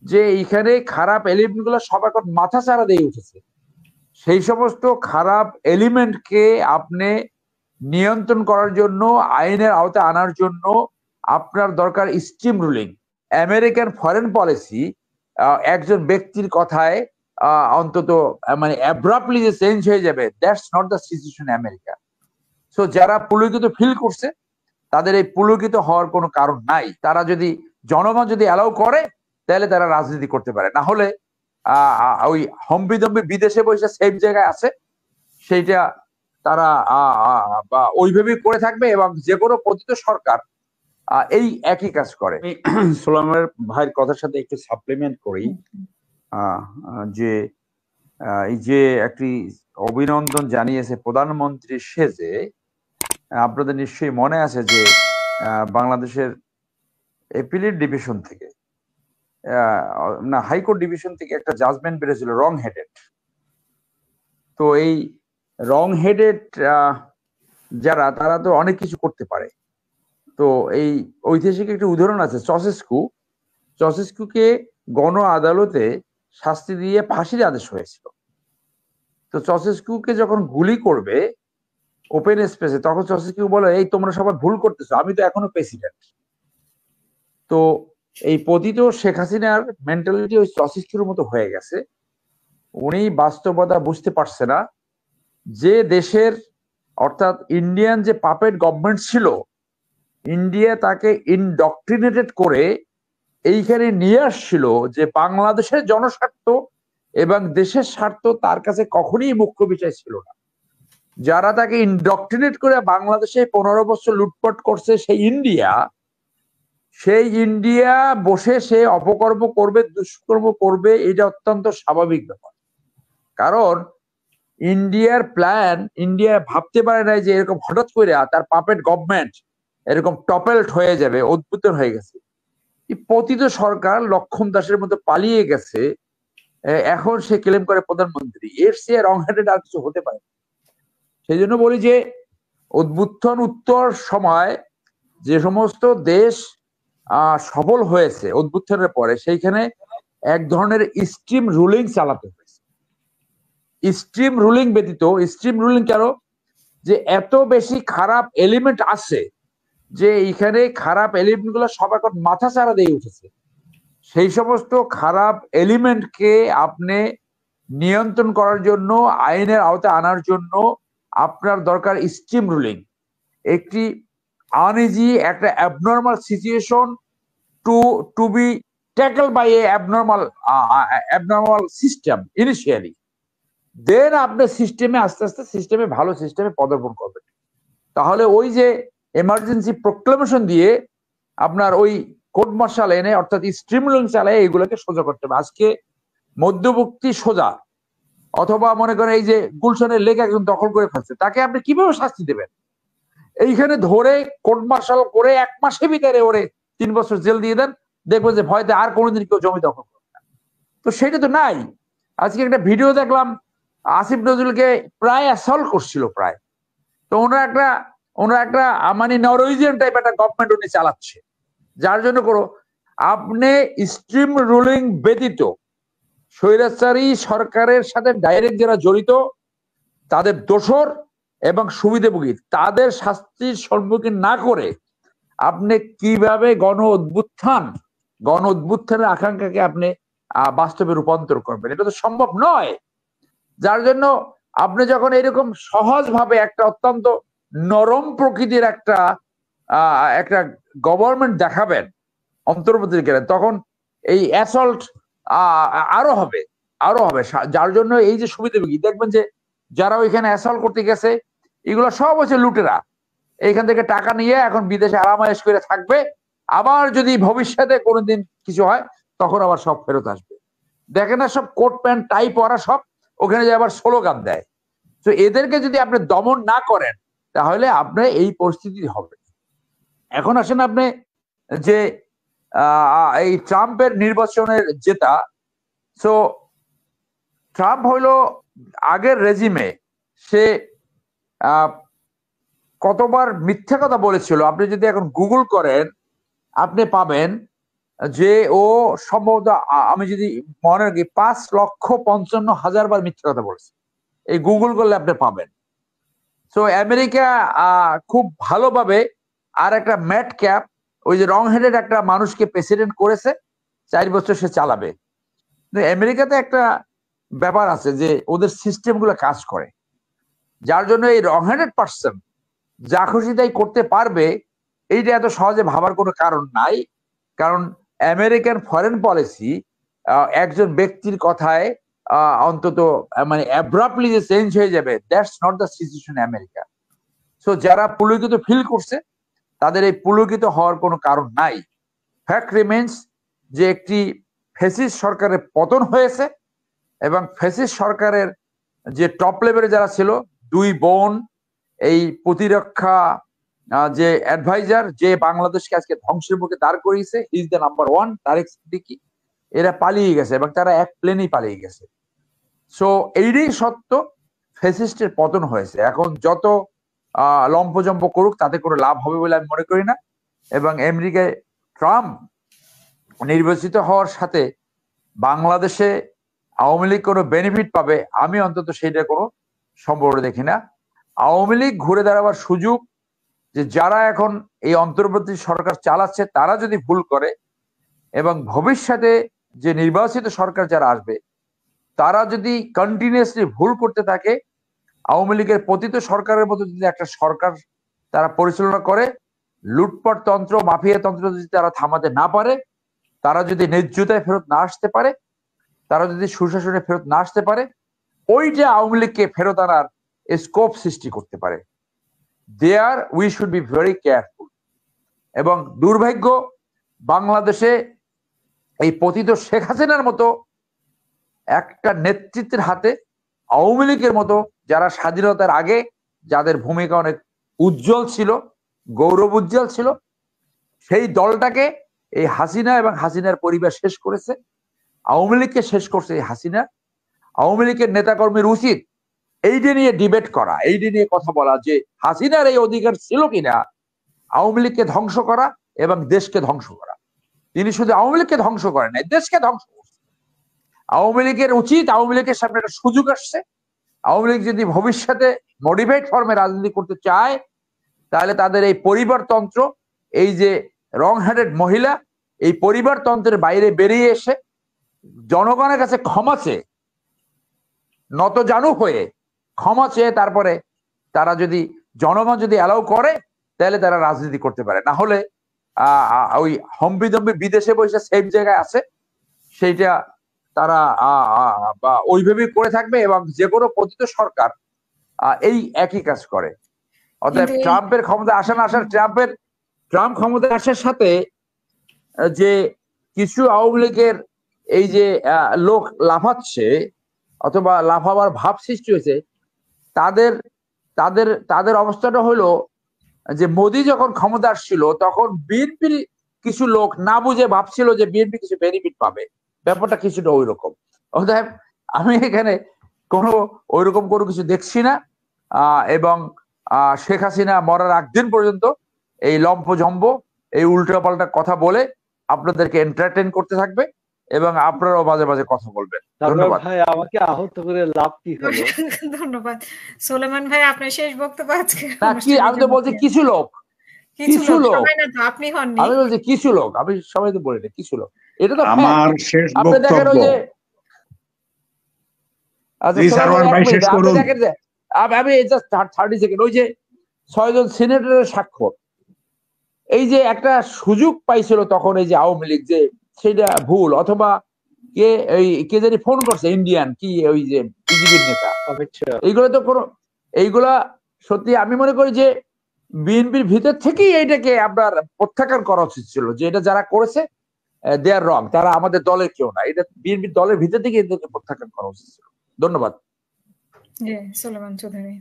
যে এইখানে খারাপ এলিমেন্ট গুলো সব এখন মাথা চাড়া দিয়ে উঠেছে। সেই সমস্ত খারাপ এলিমেন্টকে আপনি নিয়ন্ত্রণ করার জন্য, আইনের আওতায় আনার জন্য আপনার দরকার stream ruling. American foreign policy একজন ব্যক্তির কথায় অন্তত মানে অ্যাব্রাপ্টলি যে চেঞ্জ হয়ে যাবে, that's not the situation America. So যারা পুলকিত ফিল করছে তাদের এই পুলকিত হওয়ার কোনো কারণ নাই। তারা যদি জনগণ যদি অ্যালাউ করে তাহলে তারা রাজনীতি করতে পারে, না হলে ওই হম্বিদম্বি বিদেশে বসে সেফ জায়গায় আছে সেইটা তারা ওইভাবেই করে থাকবে, এবং যে কোনো পতিত সরকার এই একই কাজ করে। সোলাইমান ভাইয়ের কথার সাথে একটু সাপ্লিমেন্ট করি যে এই যে একটি অভিনন্দন জানিয়েছে প্রধানমন্ত্রী সেজে, আপনাদের নিশ্চয়ই মনে আছে যে বাংলাদেশের এপিলেট ডিভিশন থেকে না হাইকোর্ট ডিভিশন থেকে একটা জাজমেন্ট বেরিয়েছিল রং হেডেড। তো এই রং হেডেড যারা, তারা তো অনেক কিছু করতে পারে। তো এই ঐতিহাসিক একটা উদাহরণ আছে, চসেস্কুকে গণ আদালতে শাস্তি দিয়ে ফাঁসির আদেশ হয়েছিল। তো চসেস্কুকে যখন গুলি করবে ওপেন স্পেসে, তখন চসেস্কু বলে, এই তোমরা সবাই ভুল করতেছো, আমি তো এখনো প্রেসিডেন্ট। তো এই পতিত শেখ হাসিনার মেন্টালিটি ওই চসেস্কুর মতো হয়ে গেছে। উনি বাস্তবতা বুঝতে পারছে না যে দেশের, অর্থাৎ ইন্ডিয়ান যে পাপেট গভর্নমেন্ট ছিল, ইন্ডিয়া তাকে ইনডক্ট্রিনেটেড করে এইখানে নিয়ে আসছিল যে বাংলাদেশের জনস্বার্থ এবং দেশের স্বার্থ তার কাছে কখনই মুখ্য বিষয় ছিল না। যারা তাকে ইনডক্ট্রিনেট করে বাংলাদেশে 15 বছর লুটপাট করছে সেই ইন্ডিয়া বসে সে অপকর্ম করবে, দুষ্কর্ম করবে, এটা অত্যন্ত স্বাভাবিক ব্যাপার। কারণ ইন্ডিয়ার প্ল্যান, ইন্ডিয়া ভাবতে পারে নাই যে এরকম হঠাৎ করে তার পাপেট গভর্নমেন্ট এরকম টপেলড হয়ে যাবে, উদ্ভূত হয়ে গেছে। পতিত সরকার লক্ষণ দাসের মতো পালিয়ে গেছে, এখন সে ক্লেম করে প্রধানমন্ত্রী। এর চেয়ে রং হেডেড আর কিছু হতে পারে। সেই জন্য বলি যে উদ্বুত্থান উত্তর সময় যে সমস্ত দেশ সফল হয়েছে উদ্বুত্থানের পরে, সেইখানে এক ধরনের স্ট্রিম রুলিং চালাতে হয়েছে। স্ট্রিম রুলিং ব্যতীত, স্ট্রিম রুলিং কেন, যে এত বেশি খারাপ এলিমেন্ট আছে যে এইখানে খারাপ এলিমেন্ট গুলো সব এখন মাথা চাড়া দিয়ে উঠেছে। সেই সমস্ত খারাপ এলিমেন্টকে আপনি নিয়ন্ত্রণ করার জন্য, আইনের আওতায় আনার জন্য আপনার দরকার স্ট্রিম রুলিং। একটি আনইজি, একটা abnormal situation to be tackle by a abnormal system initially, then আপনি সিস্টেমে আস্তে আস্তে সিস্টেমে ভালো সিস্টেমে পদার্পণ করবেন। তাহলে ওই যে এমার্জেন্সি প্রোক্লেমেশন দিয়ে আপনার ওই কোর্ট মার্শাল এনে, অর্থাৎ স্ট্রিমলিং চালায় এইগুলোকে সোজা করতে হবে। আজকে মধ্যবর্তী সোজা, অথবা মনে করেন এই যে গুলশানের লেক একজন দখল করে ফেলছে, তাকে আপনি কিভাবে শাস্তি দেবেন? এইখানে ধরে কোর্ট মার্শাল করে 1 মাসের ভিতরে ওরে 3 বছর জেল দিয়ে দেন, দেখবেন যে ভয়তে আর কোনোদিন কেউ জমি দখল করবে না। তো সেটা তো নাই। আজকে একটা ভিডিও দেখলাম, আসিফ নজরুলকে প্রায় অ্যাসল্ট করছিল প্রায়। তো ওনারা একটা মানে নরওয়েজিয়ান টাইপ একটা গভর্নমেন্ট উনি চালাচ্ছে, যার জন্য করো আপনি স্ট্রিম রুলিং ব্যতীত স্বৈরাচারী সরকারের সাথে ডাইরেক্ট যারা জড়িত, তাদের দোষর এবং সুবিধাভোগী, তাদের শাস্তির সম্মুখীন না করে আপনি কিভাবে গণ উত্থানের আকাঙ্ক্ষাকে আপনি বাস্তবে রূপান্তর করবেন? এটা তো সম্ভব নয়। যার জন্য আপনি যখন এরকম সহজভাবে একটা অত্যন্ত নরম প্রকৃতির একটা গভর্নমেন্ট দেখাবেন অন্তর্বর্তীকালে, তখন এই অ্যাসল্ট আরো হবে। যার জন্য এই যে সুবিধাভোগী, দেখবেন যে যারা ওইখানে অ্যাসল্ট করতে গেছে এগুলো সব হচ্ছে লুটেরা, এইখান থেকে টাকা নিয়ে এখন বিদেশে আরামায়েশ করে থাকবে, আবার যদি ভবিষ্যতে কোনোদিন কিছু হয় তখন আবার সব ফেরত আসবে। দেখেন না, সব কোট প্যান্ট টাই পরা, সব ওখানে যে আবার স্লোগান দেয়। তো এদেরকে যদি আপনি দমন না করেন তাহলে আপনার এই পরিস্থিতি হবে। এখন আসেন আপনি যে এই ট্রাম্পের নির্বাচনের জেতা, সো ট্রাম্প হইলো আগের রেজিমে সে কতবার মিথ্যা কথা বলেছিল, আপনি যদি এখন গুগল করেন আপনি পাবেন যে ও সম্ভবত আমি যদি মনে রাখি 5,55,000 বার মিথ্যা কথা বলেছে। এই গুগল করলে আপনি পাবেন। সো আমেরিকা খুব ভালোভাবে আর একটা ম্যাট ক্যাপ ওই যে রং হেডেড একটা মানুষকে প্রেসিডেন্ট করেছে, 4 বছর সে চালাবে। আমেরিকাতে একটা ব্যাপার আছে যে ওদের সিস্টেম গুলো কাজ করে, যার জন্য এই রং হেডেড পার্সন যা খুশি তাই করতে পারবে, এইটা এত সহজে ভাবার কোনো কারণ নাই। কারণ আমেরিকান ফরেন পলিসি একজন ব্যক্তির কথায় অন্তত মানে অ্যাব্রাপ্টলি যে চেঞ্জ হয়ে যাবে, that's not the situation America. So যারা পুলকিত ফিল করছে তাদের এই পুলকিত হওয়ার কোনো কারণ নাই। ফ্যাক্ট রিমেন্স যে একটি ফ্যাসিস্ট সরকারের পতন হয়েছে এবং ফ্যাসিস্ট সরকারের যে টপ লেভেলে যারা ছিল, 2 বোন, এই প্রতিরক্ষা যে অ্যাডভাইজার যে বাংলাদেশকে আজকে ধ্বংসের মুখে দাঁড় করিয়েছে, is the number 1 Tarek Siddiqui, এরা পালিয়ে গেছে এবং তারা এক প্লেনেই পালিয়ে গেছে। সো এইটাই সত্য, ফ্যাসিস্টের পতন হয়েছে। এখন যত লম্পজম্প করুক তাতে কোনো লাভ হবে বলে আমি মনে করি না। এবং আমেরিকায় ট্রাম্প নির্বাচিত হওয়ার সাথে বাংলাদেশে আওয়ামী লীগ কোনো বেনিফিট পাবে আমি অন্তত সেইটা কোনো সম্ভাবনা দেখি না। আওয়ামী লীগ ঘুরে দাঁড়াবার সুযোগ, যে যারা এখন এই অন্তর্বর্তী সরকার চালাচ্ছে তারা যদি ভুল করে এবং ভবিষ্যতে যে নির্বাচিত সরকার যারা আসবে তারা যদি কন্টিনিউয়াসলি ভুল করতে থাকে, আওয়ামী লীগের পতিত সরকারের মতো যদি একটা সরকার তারা পরিচালনা করে, লুটপাট তন্ত্র মাফিয়া তন্ত্র যদি তারা থামাতে না পারে, তারা যদি ন্যায্যতায় ফেরত না আসতে পারে, তারা যদি সুশাসনে ফেরত না আসতে পারে, ওইটা আওয়ামী লীগকে ফেরত আনার স্কোপ সৃষ্টি করতে পারে। There we should be very careful. এবং দুর্ভাগ্য, বাংলাদেশে এই পতিত শেখ হাসিনার মতো একটা নেতৃত্বের হাতে আওয়ামী লীগের মতো যারা স্বাধীনতার আগে যাদের ভূমিকা অনেক উজ্জ্বল ছিল, গৌরব উজ্জ্বল ছিল, সেই দলটাকে এই হাসিনা এবং হাসিনার পরিবার শেষ করেছে। আওয়ামী লীগকে শেষ করছে এই হাসিনা। আওয়ামী লীগের নেতাকর্মীর উচিত এইটা নিয়ে ডিবেট করা, এইটা নিয়ে কথা বলা যে হাসিনার এই অধিকার ছিল কিনা আওয়ামী লীগকে ধ্বংস করা এবং দেশকে ধ্বংস করা। তিনি শুধু আওয়ামী লীগকে ধ্বংস করেন নাই, দেশকে ধ্বংস করছে। আওয়ামী লীগের উচিত, আওয়ামী লীগের সামনে একটা সুযোগ আসছে, আওয়ামী লীগ যদি ভবিষ্যতে মডিফাইড ফর্মে রাজনীতি করতে চায় তাহলে তাদের এই পরিবারতন্ত্র, এই যে রং হেডেড মহিলা, এই পরিবারতন্ত্রের বাইরে বেরিয়ে এসে জনগণের কাছে ক্ষমা চেয়ে, নত জানু হয়ে ক্ষমা চেয়ে তারপরে তারা যদি জনগণ যদি অ্যালাউ করে তাহলে তারা রাজনীতি করতে পারে। না হলে ওই হম্বিদম্বি বিদেশে বসে সেফ জায়গায় আছে, সেইটা তারা ওইভাবেই করে থাকবে এবং যে কোনো পতিত সরকার এই একই কাজ করে। অর্থাৎ ট্রাম্পের ক্ষমতা আসা না আসার, ট্রাম্প ক্ষমতা আসার সাথে যে কিছু আওয়ামী লীগের এই যে লোক লাফাচ্ছে অথবা লাফাবার ভাব সৃষ্টি হয়েছে, তাদের তাদের তাদের অবস্থাটা হলো যে মোদী যখন ক্ষমতা আসছিল তখন বিএনপির কিছু লোক না বুঝে ভাবছিল যে বিএনপি কিছু বেনিফিট পাবে, ব্যাপারটা কিছুটা ওই রকম। অতএব আমি এখানে কোনো ওইরকম কোনো কিছু দেখছি না। এবং শেখ হাসিনা মরার আগদিন পর্যন্ত এই লম্পজম্ব, এই উল্টাপাল্টা কথা বলে আপনাদেরকে এন্টারটেইন করতে থাকবে এবং আপনারাও মাঝে মাঝে কথা বলবেন। ধন্যবাদ ভাই, আমাকে আহত করে লাভ কি হলো? ধন্যবাদ সোলেমান ভাই, আপনার শেষ বক্তব্য আজকে। আমি তো বলছি কিছু লোক, আপনি হননি, আমি বলছি কিছু লোক, আমি সবাই তো বলি না, কিছু লোক। এটা তো আমার শেষ আপনি দেখেন ওই যে আমি জাস্ট 30 সেকেন্ড, ওই যে 6 জন সিনেটরের স্বাক্ষর, এই যে একটা সুযোগ পাইছিল তখন এই যে আওয়ামী লীগ, যে সেটা ভুল, অথবা কে জানি ফোন করছে ইন্ডিয়ান কি ওই যে বিজেপির নেতা, এইগুলো তো কোনো, এইগুলা সত্যি আমি মনে করি যে বিএনপির ভিতর থেকেই এইটাকে আপনার প্রত্যাখ্যান করা উচিত ছিল, যে এটা যারা করেছে দে আর রং, তারা আমাদের দলের কেউ না, এটা বিএনপির দলের ভিতর থেকে এদেরকে প্রত্যাখ্যান করা উচিত ছিল। ধন্যবাদ। সোলেমান চৌধুরী।